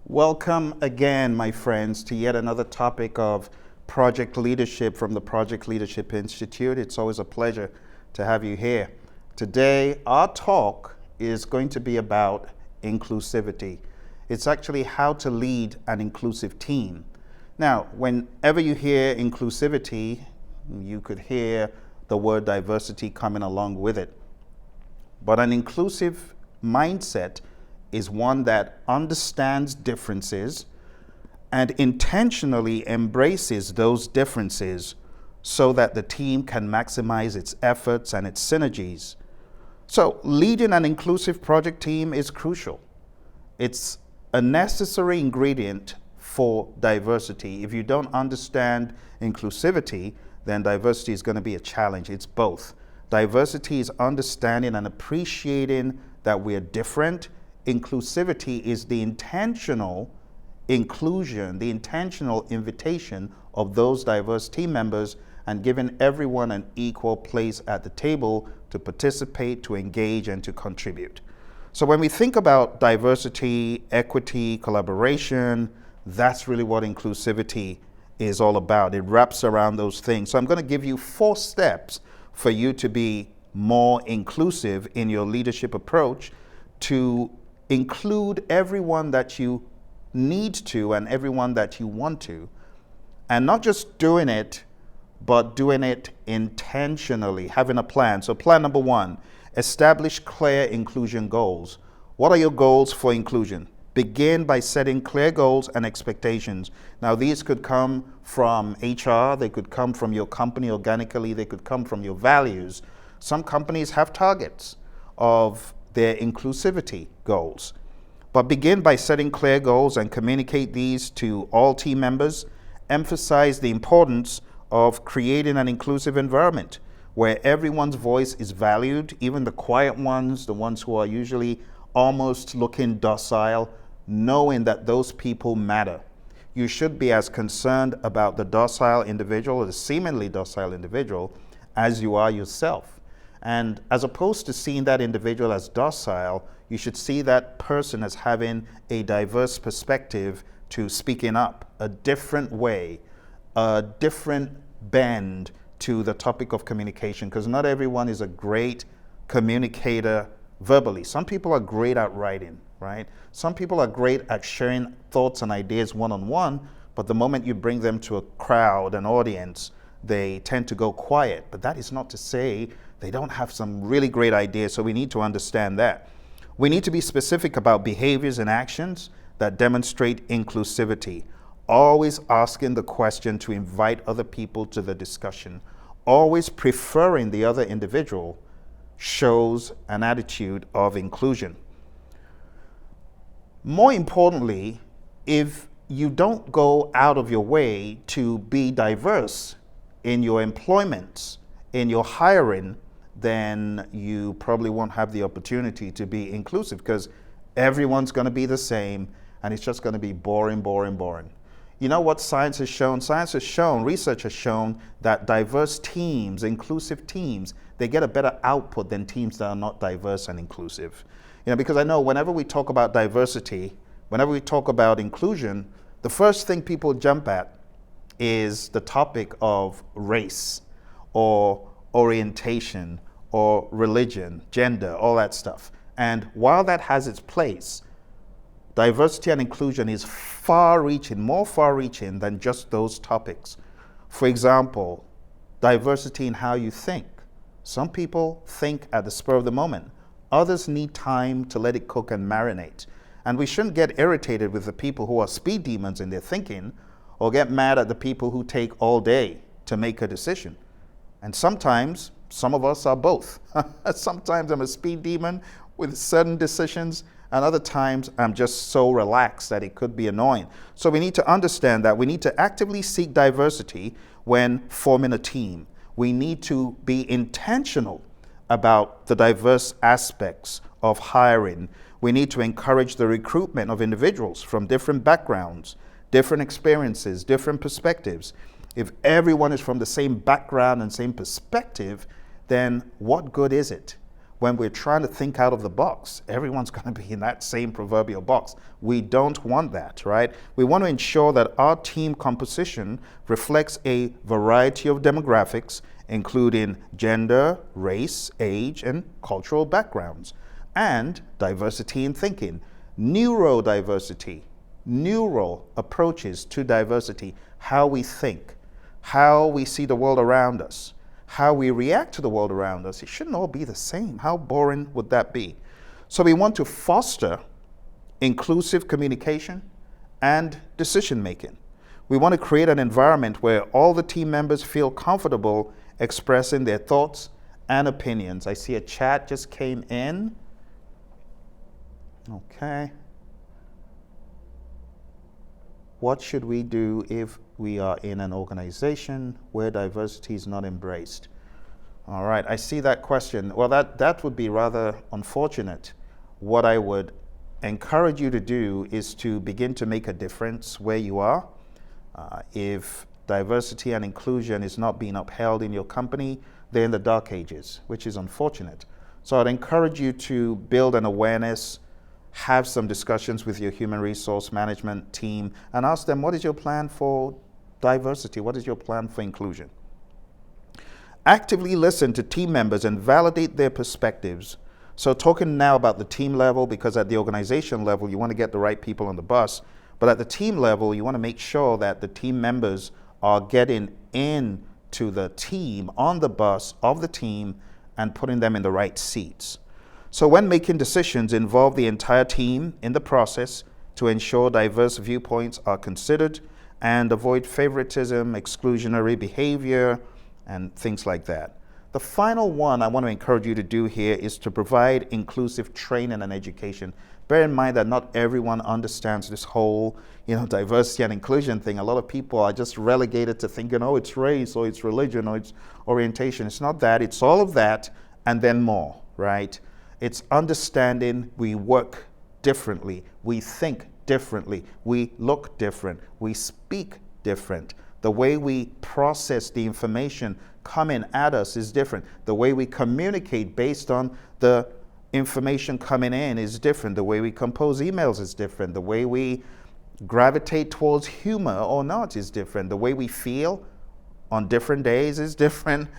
Welcome again, my friends, to yet another topic of project leadership from the Project Leadership Institute. It's always a pleasure to have you here. Today, our talk is going to be about inclusivity. It's actually how to lead an inclusive team. Now, whenever you hear inclusivity, you could hear the word diversity coming along with it. But an inclusive mindset is one that understands differences and intentionally embraces those differences so that the team can maximize its efforts and its synergies. So leading an inclusive project team is crucial. It's a necessary ingredient for diversity. If you don't understand inclusivity, then diversity is going to be a challenge. It's both. Diversity is understanding and appreciating that we're different. Inclusivity is the intentional inclusion, the intentional invitation of those diverse team members and giving everyone an equal place at the table to participate, to engage, and to contribute. So when we think about diversity, equity, collaboration, that's really what inclusivity is all about. It wraps around those things. So I'm going to give you 4 steps for you to be more inclusive in your leadership approach, to include everyone that you need to and everyone that you want to, and not just doing it, but doing it intentionally, having a plan. So plan number 1, establish clear inclusion goals. What are your goals for inclusion? Begin by setting clear goals and expectations. Now, these could come from HR, they could come from your company organically, they could come from your values. Some companies have targets of their inclusivity goals. But begin by setting clear goals and communicate these to all team members. Emphasize the importance of creating an inclusive environment where everyone's voice is valued, even the quiet ones, the ones who are usually almost looking docile, knowing that those people matter. You should be as concerned about the docile individual or the seemingly docile individual as you are yourself. And as opposed to seeing that individual as docile, you should see that person as having a diverse perspective to speaking up, a different way, a different bend to the topic of communication, because not everyone is a great communicator verbally. Some people are great at writing, right? Some people are great at sharing thoughts and ideas one-on-one, but the moment you bring them to a crowd, an audience, they tend to go quiet. But that is not to say they don't have some really great ideas, so we need to understand that. We need to be specific about behaviors and actions that demonstrate inclusivity. Always asking the question to invite other people to the discussion. Always preferring the other individual shows an attitude of inclusion. More importantly, if you don't go out of your way to be diverse in your employment, in your hiring, then you probably won't have the opportunity to be inclusive, because everyone's going to be the same and it's just going to be boring. You know what science has shown? Research has shown that diverse teams, inclusive teams, they get a better output than teams that are not diverse and inclusive. You know, because I know whenever we talk about diversity, whenever we talk about inclusion, the first thing people jump at is the topic of race or orientation or religion, gender, all that stuff. And while that has its place, diversity and inclusion is far-reaching, more far-reaching than just those topics. For example, diversity in how you think. Some people think at the spur of the moment. Others need time to let it cook and marinate. And we shouldn't get irritated with the people who are speed demons in their thinking, or get mad at the people who take all day to make a decision. And sometimes, some of us are both. Sometimes I'm a speed demon with certain decisions, and other times I'm just so relaxed that it could be annoying. So we need to understand that we need to actively seek diversity when forming a team. We need to be intentional about the diverse aspects of hiring. We need to encourage the recruitment of individuals from different backgrounds, different experiences, different perspectives. If everyone is from the same background and same perspective, then what good is it? when we're trying to think out of the box, everyone's going to be in that same proverbial box. We don't want that, right? We want to ensure that our team composition reflects a variety of demographics, including gender, race, age, and cultural backgrounds, and diversity in thinking, neurodiversity, neural approaches to diversity, how we think, how we see the world around us, how we react to the world around us. It shouldn't all be the same. How boring would that be? So we want to foster inclusive communication and decision making. We want to create an environment where all the team members feel comfortable expressing their thoughts and opinions. I see a chat just came in. Okay. What should we do if we are in an organization where diversity is not embraced? All right, I see that question. Well, that would be rather unfortunate. What I would encourage you to do is to begin to make a difference where you are. If diversity and inclusion is not being upheld in your company, they're in the dark ages, which is unfortunate. So I'd encourage you to build an awareness, have some discussions with your human resource management team, and ask them, what is your plan for diversity? What is your plan for inclusion? Actively listen to team members and validate their perspectives. So talking now about the team level, because at the organization level, you want to get the right people on the bus, but at the team level, you want to make sure that the team members are getting into the team, on the bus of the team, and putting them in the right seats. So when making decisions, involve the entire team in the process to ensure diverse viewpoints are considered and avoid favoritism, exclusionary behavior, and things like that. The final one I want to encourage you to do here is to provide inclusive training and education. Bear in mind that not everyone understands this whole, diversity and inclusion thing. A lot of people are just relegated to thinking, oh, it's race, or it's religion, or it's orientation. It's not that. It's all of that and then more, right? It's understanding we work differently, we think differently, we look different, we speak different. The way we process the information coming at us is different. The way we communicate based on the information coming in is different. The way we compose emails is different. The way we gravitate towards humor or not is different. The way we feel on different days is different.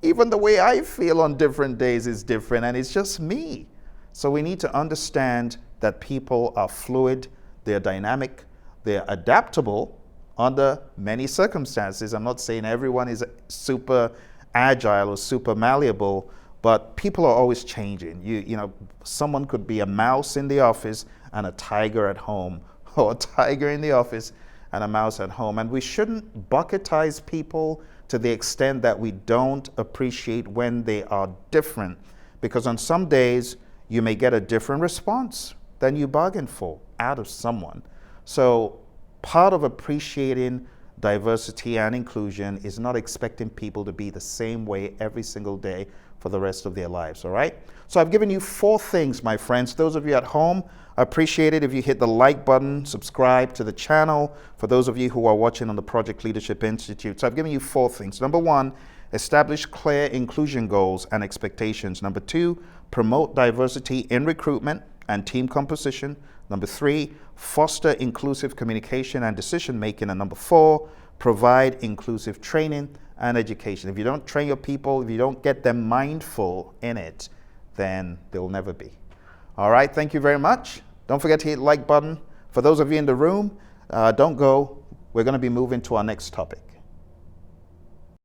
Even the way I feel on different days is different, and it's just me. So we need to understand that people are fluid, they're dynamic, they're adaptable under many circumstances. I'm not saying everyone is super agile or super malleable, but people are always changing. Someone could be a mouse in the office and a tiger at home, or a tiger in the office and a mouse at home. And we shouldn't bucketize people to the extent that we don't appreciate when they are different, because on some days you may get a different response than you bargained for out of someone. So part of appreciating diversity and inclusion is not expecting people to be the same way every single day for the rest of their lives, all right? So I've given you 4 things, my friends. Those of you at home, I appreciate it if you hit the like button, subscribe to the channel. For those of you who are watching on the Project Leadership Institute, so I've given you 4 things. Number 1, establish clear inclusion goals and expectations. Number 2, promote diversity in recruitment and team composition. Number 3, foster inclusive communication and decision making. And number 4, provide inclusive training and education. If you don't train your people, if you don't get them mindful in it, then they'll never be. All right, thank you very much. Don't forget to hit the like button. For those of you in the room, don't go. We're going to be moving to our next topic.